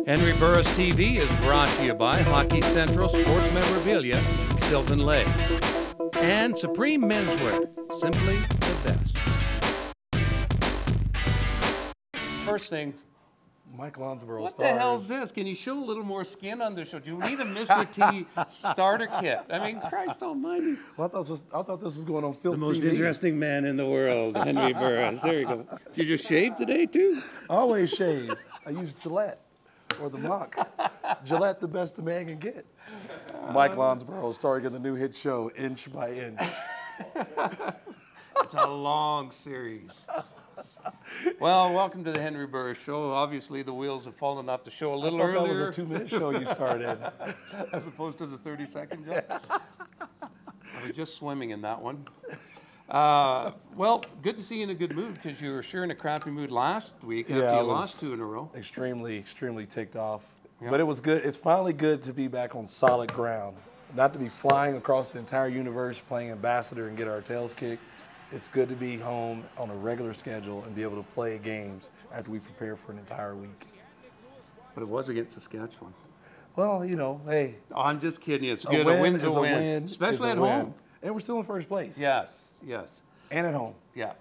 Henry Burris TV is brought to you by Hockey Central Sports Memorabilia, Sylvan Lake, and Supreme Menswear, simply the best. First thing, Mike Lonsborough what stars. the hell is this? Can you show a little more skin on this show? Do you need a Mr. T starter kit? I mean, Christ almighty. Well, I thought this was going on Phil The most TV. interesting man in the world, Henry Burris. There you go. Did you just shave today, too? I always shave. I use Gillette or the Mock. Gillette, the best the man can get. Mike Lonsborough starring in the new hit show, Inch by Inch. It's a long series. Well, welcome to the Henry Burris Show. Obviously, the wheels have fallen off the show a little earlier. That was a 2-minute show you started. As opposed to the 30-second job. I was just swimming in that one. Well, good to see you in a good mood because you were sure in a crappy mood last week after you lost 2 in a row. Extremely ticked off. Yep. But it was good. It's finally good to be back on solid ground. Not to be flying across the entire universe playing ambassador and get our tails kicked. It's good to be home on a regular schedule and be able to play games after we prepare for an entire week. But it was against Saskatchewan. Well, you know, hey. Oh, I'm just kidding you. It's good. A win's is a a win. win. Especially at home. And we're still in first place. Yes, yes. And at home. Yeah.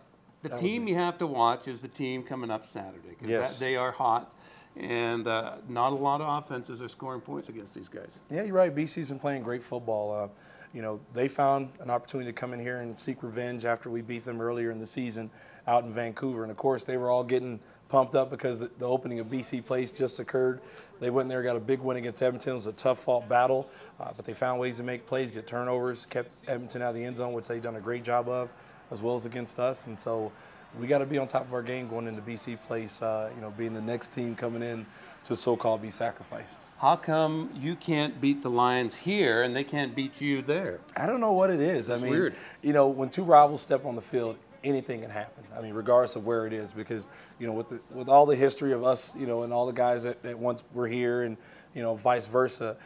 The team you have to watch is the team coming up Saturday. Yes. They are hot. And not a lot of offenses are scoring points against these guys. Yeah, you're right. BC's been playing great football. You know, they found an opportunity to come in here and seek revenge after we beat them earlier in the season out in Vancouver. And, of course, they were all getting pumped up because the opening of BC Place just occurred. They went in there, got a big win against Edmonton. It was a tough-fought battle, but they found ways to make plays, get turnovers, kept Edmonton out of the end zone, which they've done a great job of, as well as against us. And so we got to be on top of our game going into BC Place, you know, being the next team coming in to so-called be sacrificed. How come you can't beat the Lions here and they can't beat you there? I don't know what it is. It's I mean, weird. You know, when two rivals step on the field, anything can happen. I mean, regardless of where it is, because, you know, with all the history of us, you know, and all the guys that once were here and, you know, vice versa,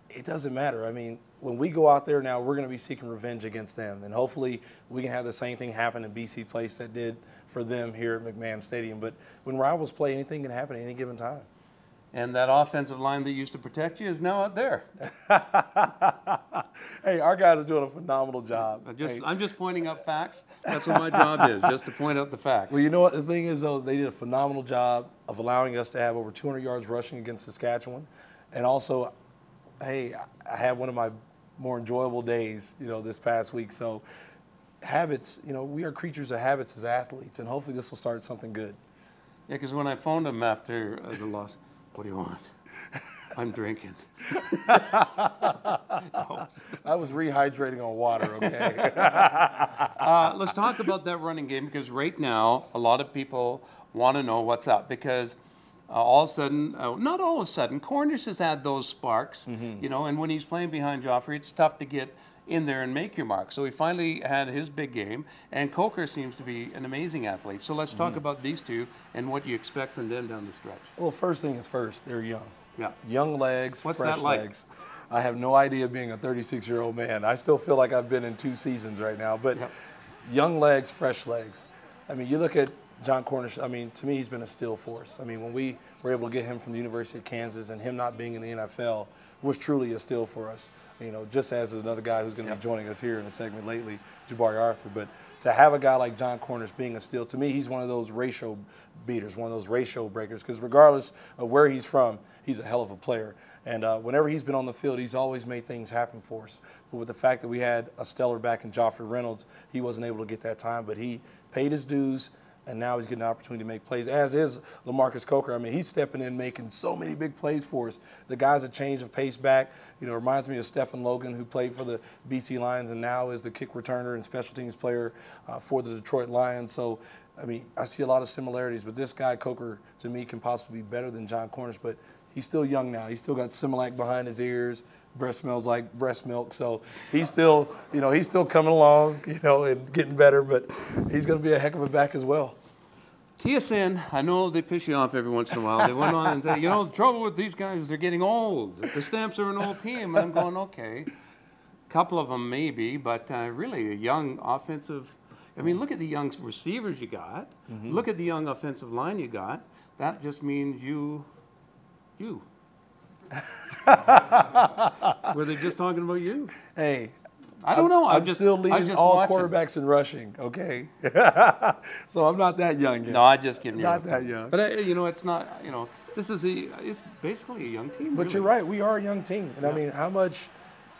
it doesn't matter. I mean, when we go out there now, we're going to be seeking revenge against them. And hopefully we can have the same thing happen in BC Place that did for them here at McMahon Stadium. But when rivals play, anything can happen at any given time. And that offensive line that used to protect you is now out there. Hey, our guys are doing a phenomenal job. I'm just pointing out facts. That's what my job is, just to point out the facts. Well, you know what? The thing is, though, they did a phenomenal job of allowing us to have over 200 yards rushing against Saskatchewan. And also, hey, I had one of my more enjoyable days, you know, this past week. So habits, you know, we are creatures of habits as athletes, and hopefully this will start something good. Yeah, because when I phoned him after the loss, what do you want? I'm drinking. I was rehydrating on water, okay? Let's talk about that running game because right now a lot of people want to know what's up because all of a sudden, not all of a sudden, Cornish has had those sparks, you know, and when he's playing behind Joffrey, it's tough to get in there and make your mark. So he finally had his big game, and Coker seems to be an amazing athlete. So let's talk about these two and what you expect from them down the stretch. Well, first thing is first, they're young. Yeah. Young legs, What's fresh that like? legs. I have no idea being a 36-year-old man. I still feel like I've been in 2 seasons right now, but young legs, fresh legs. I mean, you look at John Cornish, I mean, to me, he's been a steal for us. I mean, when we were able to get him from the University of Kansas and him not being in the NFL was truly a steal for us. You know, just as is another guy who's going to be joining us here in a segment lately, Jabari Arthur. But to have a guy like John Cornish being a steal, to me, he's one of those ratio beaters, one of those ratio breakers, because regardless of where he's from, he's a hell of a player. And whenever he's been on the field, he's always made things happen for us. But with the fact that we had a stellar back in Joffrey Reynolds, he wasn't able to get that time, but he paid his dues. And now he's getting an opportunity to make plays, as is LaMarcus Coker. I mean, he's stepping in, making so many big plays for us. The guy's a change of pace back. You know, reminds me of Stephen Logan, who played for the BC Lions and now is the kick returner and special teams player for the Detroit Lions. So, I mean, I see a lot of similarities. But this guy, Coker, to me, can possibly be better than John Cornish. But he's still young now. He's still got Similac behind his ears. Breath smells like breast milk. So he's still, you know, he's still coming along, you know, and getting better. But he's going to be a heck of a back as well. TSN, I know they piss you off every once in a while. They went on and said, you know, the trouble with these guys, they're getting old. The Stamps are an old team. And I'm going, okay. A couple of them maybe, but really a young offensive. I mean, look at the young receivers you got. Look at the young offensive line you got. That just means you. Were they just talking about you? Hey, I don't know. I'm still leading all watching. quarterbacks in rushing, okay? So I'm not that young yet. No, I just kidding. Not that young. But, you know, it's not, you know, it's basically a young team. But really. you're right. We are a young team. And I mean, how much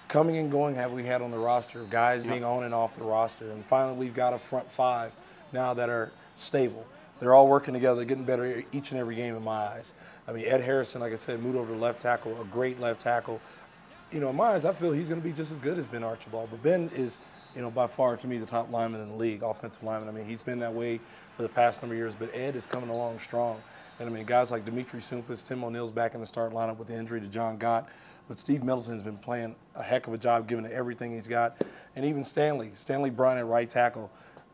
coming and going have we had on the roster of guys being on and off the roster? And finally, we've got a front five now that are stable. They're all working together, getting better each and every game in my eyes. I mean, Ed Harrison, like I said, moved over to left tackle, a great left tackle. You know, in my eyes, I feel he's going to be just as good as Ben Archibald. But Ben is, you know, by far, to me, the top lineman in the league, offensive lineman. I mean, he's been that way for the past number of years. But Ed is coming along strong. And, I mean, guys like Dimitri Sumpas, Tim O'Neill's back in the start lineup with the injury to John Gott. But Steve Middleton's been playing a heck of a job, giving it everything he's got. And even Stanley Bryant at right tackle.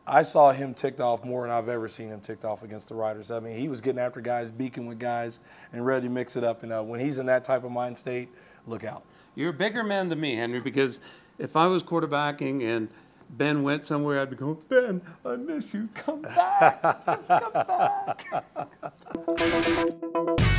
I saw him ticked off more than I've ever seen him ticked off against the Riders. I mean, he was getting after guys, beaking with guys, and ready to mix it up. And when he's in that type of mind state, look out. You're a bigger man than me, Henry, because if I was quarterbacking and Ben went somewhere, I'd be going, Ben, I miss you. Come back. Just come back.